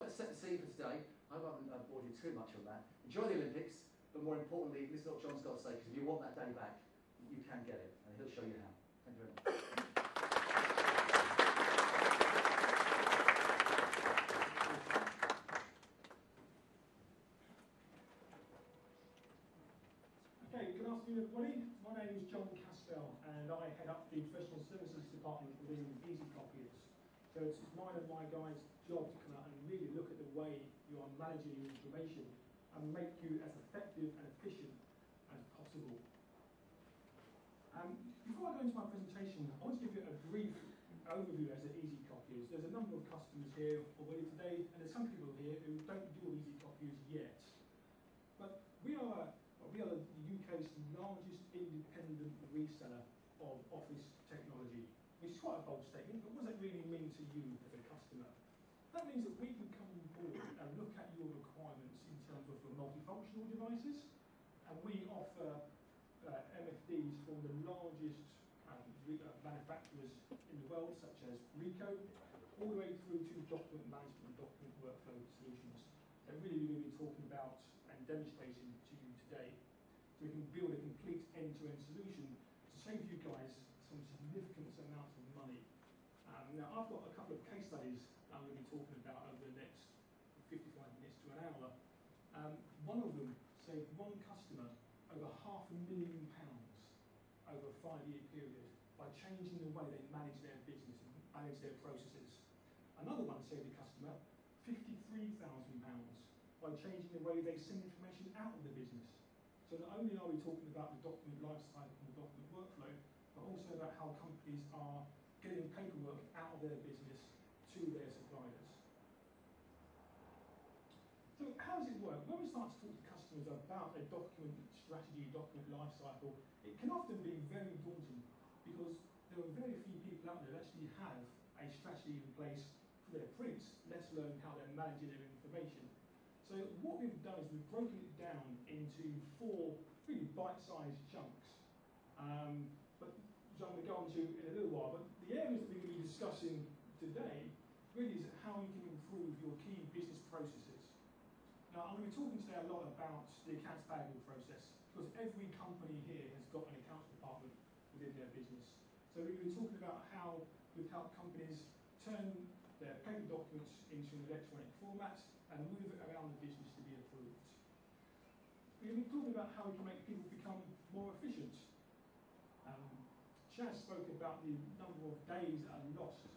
let's set the scene for today. I hope I haven't bored you too much on that. Enjoy the Olympics, but more importantly, listen to what John's got to say, because if you want that day back, you can get it, and he'll show you how. Thank you very much. Okay, good afternoon everybody. My name is John Castell and I head up the Professional Services Department within Easy Copiers. So it's mine and my guys' job to come out and really look at the way you are managing your information and make you as effective and efficient as possible. Before I go into my presentation, I want to give you a brief overview as to Easy Copiers. There's a number of customers here already today, and there's some people here who don't do Easy Copiers yet. But we are the UK's largest independent reseller of office technology, which is quite a bold statement, but what does that really mean to you as a customer? That means that we can come on board and look at your requirements in terms of your multifunctional devices, and we offer MFDs from the largest manufacturers in the world, such as Ricoh, all the way through to document management and document workflow solutions. And really we're going to be talking about and demonstrating to you today. So we can build a complete end-to-end solution to save you guys some significant amounts of money. Now I've got a couple of case studies I'm going to be talking about over the next 55 minutes to an hour. One of them saved one customer over £500,000 over a 5-year period by changing the way they manage their business and manage their processes. Another one saved a customer £53,000 by changing the way they send information out of the business. So not only are we talking about the document lifecycle and the document workflow, but also about how companies are getting paperwork out of their business to their suppliers. So how does it work? When we start to talk to customers about a document strategy, document lifecycle, it can often be very daunting because there are very few people out there that actually have a strategy in place for their prints, let alone how they're managing their information. So what we've done is we've broken it down into 4 really bite-sized chunks. But which I'm going to go on to in a little while. But the areas that we're going to be discussing today really is how you can improve your key business processes. Now I'm going to be talking today a lot about the accounts payable process, because every company here has got an accounts department within their business. So we're going to be talking about how we've helped companies turn their paper documents into an electronic format and move it around the business to be approved. We're going to be talking about how we can make people become more efficient. Chaz spoke about the number of days that are lost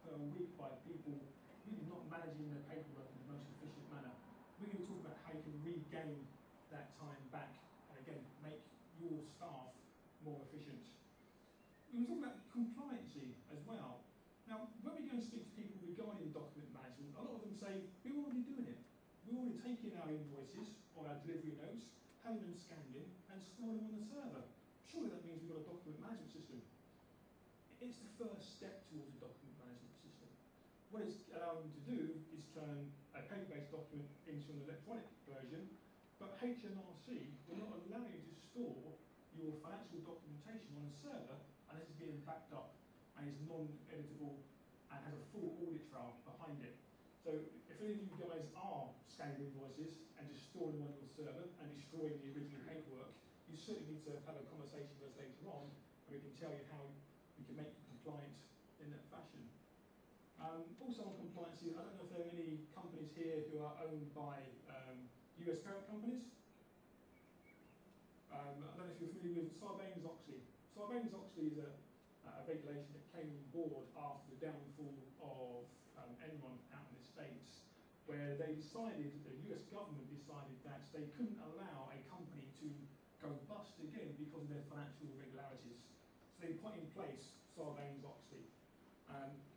per week by people really not managing their paperwork in the most efficient manner. We're going to talk about how you can regain that time back and again make your staff more efficient. We're going to talk about compliancy as well. Now, when we go and speak to people regarding document management, a lot of them say, we're already doing it. We're already taking our invoices or our delivery notes, having them scanned in, and storing them on the server. Surely that means we've got a document management system. It's the first step towards a document management system. What it's allowing them to do is turn a paper-based document into an electronic version, but HMRC will not allow you to store your financial documentation on a server unless it's being backed up and is non-editable and has a full audit trail behind it. So if any of you guys are scanning invoices and just storing them on your server and destroying the original paperwork, you certainly need to have a conversation with us later on, and we can tell you how we can make you compliant in that fashion. Also on compliance, I don't know if there are any companies here who are owned by US parent companies. I don't know if you're familiar with Sarbanes-Oxley. Sarbanes-Oxley is a regulation that came on board after the downfall of Enron out in the States, where they decided, the US government decided that they couldn't allow a company to go bust again because of their financial irregularities. So they put in place Sarbanes-Oxley,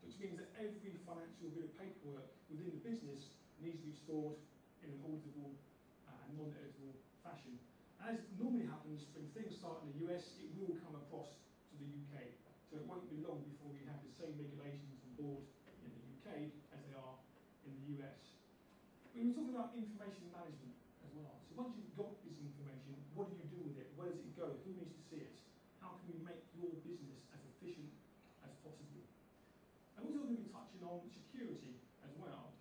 which means that every financial bit of paperwork within the business needs to be stored in an auditable and non-editable fashion. As normally happens, when things start in the US, it will come across to the UK. So it won't be long before we have the same regulations on board in the UK as they are in the US. We were talking about information management as well. So once you've got this information, what do you do with it? Where does it go? Who needs to see it? How can we make your business as efficient as possible? And also going to be touching on security as well.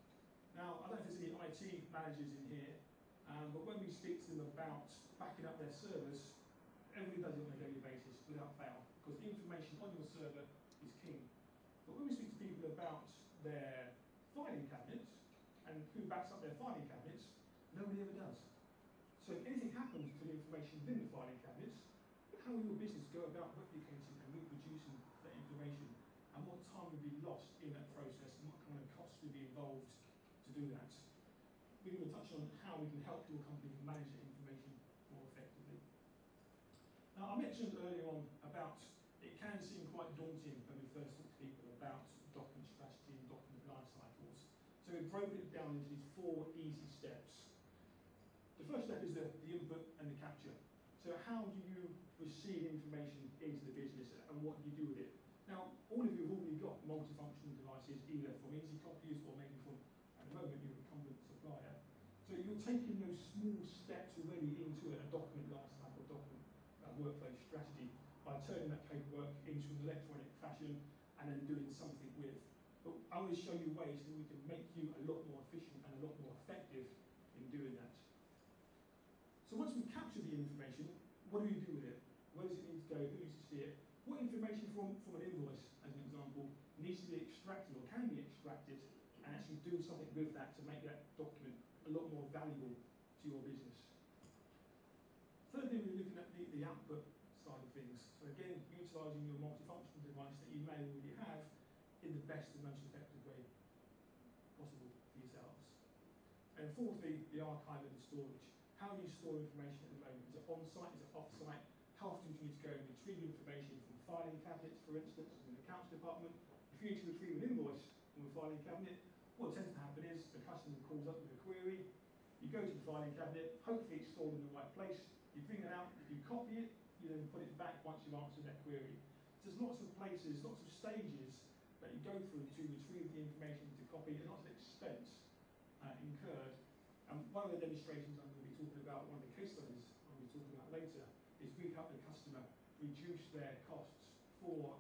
Now, I don't know if IT managers in here, but when we speak to them about backing up their servers, everybody does it on a daily basis without fail, because the information on your server is king. But when we speak to people about their filing cabinets and who backs up their filing cabinets, nobody ever does. So if anything happens to the information within the filing cabinets, how will your business go about replicating and reproducing that information? And what time will be lost in that process, and what kind of costs will be involved to do that? We're going to touch on how we can help your company manage that information more effectively. Now, I mentioned earlier on about it can seem quite daunting when we first talk to people about document strategy and document life cycles. So we've broken it down into these 4 easy steps. The first step is the input and the capture. So how do you receive information into the business and what do you do with it? Now, all of you have already got multifunctional devices, either from Easy Copiers or maybe from, at the moment, your incumbent supplier. So you're taking those small steps already into a document lifecycle, document workflow strategy by turning that paperwork into an electronic fashion and then doing something with. But I will show you ways that we can make you a lot more efficient and a lot more effective in doing that. So once we capture the information, what do we do with it? Where does it need to go? Who needs to see it? What information from an invoice, as an example, needs to be extracted or can be extracted and actually do something with that to make that document a lot more valuable to your business? Thirdly, we're looking at the output side of things. So again, utilising your multifunctional device that you may already have in the best and most effective way possible for yourselves. And fourthly, the archive and the storage. How do you store information at the moment? Is it on-site? Is it off-site? How often do you need to go and retrieve information from filing cabinets, for instance, in the accounts department? If you need to retrieve an invoice from a filing cabinet, what tends to happen is the customer calls up with a query, you go to the filing cabinet, hopefully it's stored in the right place, you bring it out, you copy it, you then put it back once you've answered that query. So there's lots of places, lots of stages that you go through to retrieve the information to copy, and lots of expense incurred. And one of the demonstrations I'm going to be talking about, one of the case studies I'm going to be talking about later, is we help the customer reduce their costs for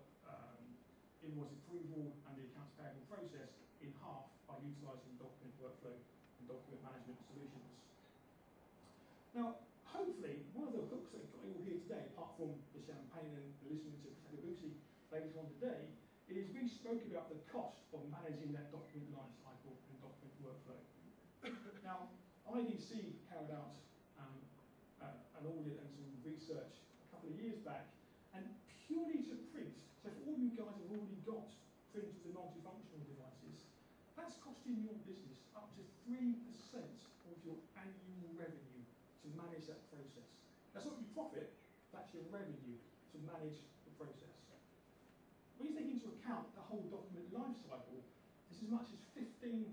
invoice approval and the accounts payable process in half by utilising document workflow and document management solutions. Now, hopefully, one of the hooks that got you all here today, apart from the champagne and the listening to Professor Boosie later on today, is we spoke about the cost of managing that document lifecycle and document workflow. Now, IDC carried out an audit and some research a couple of years back, and purely to print, so for all you guys have already got printers and multifunctional devices, that's costing your business up to 3% of your annual revenue to manage that process. That's not your profit, that's your revenue to manage the process. When you take into account the whole document life cycle, it's as much as 15%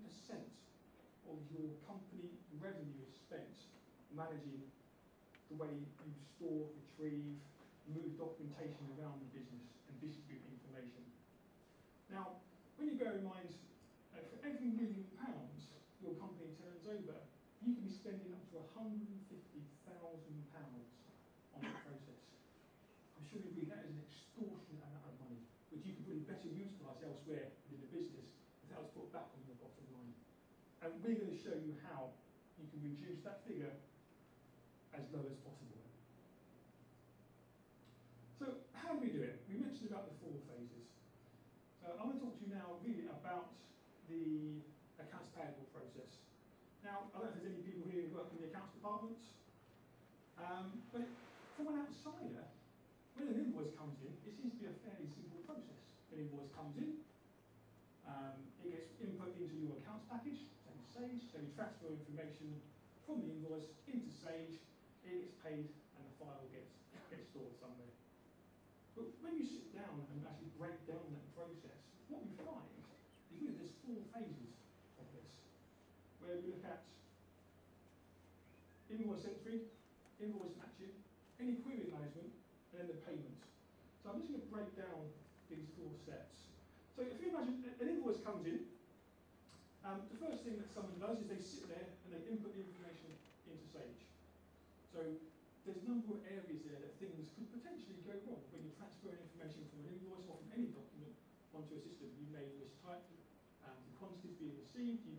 of your company revenue is spent managing the way you store, retrieve, move documentation around the business and distribute information. Now, when you bear in mind for every £1 million your company turns over, you can be spending up to £150,000 on that process. I'm sure you agree that is an extortionate amount of money, which you could really better utilise elsewhere within the business if that was put back on your bottom line. And we're going to show you how you can reduce that figure as low as possible. So how do we do it? We mentioned about the 4 phases. So I'm going to talk to you now really about the accounts payable process. Now, I don't know if there's any people here who work in the accounts department, but from an outsider, when an invoice comes in, it seems to be a fairly simple process. An invoice comes in, it gets input into your accounts package, Sage, so you transfer information from the invoice into Sage, it gets paid, and the file gets stored somewhere. But when you sit down and actually break down that process, what we find is really there's 4 phases of this, where we look at invoice entry, invoice matching, any query management, and then the payment. So I'm just going to break down these 4 steps. So if you imagine an invoice comes in, the first thing that someone does is they sit there and they input the information into Sage. So there's a number of areas there that things could potentially go wrong when you're transferring information from an invoice or from any document onto a system. You may mistype the quantities being received, you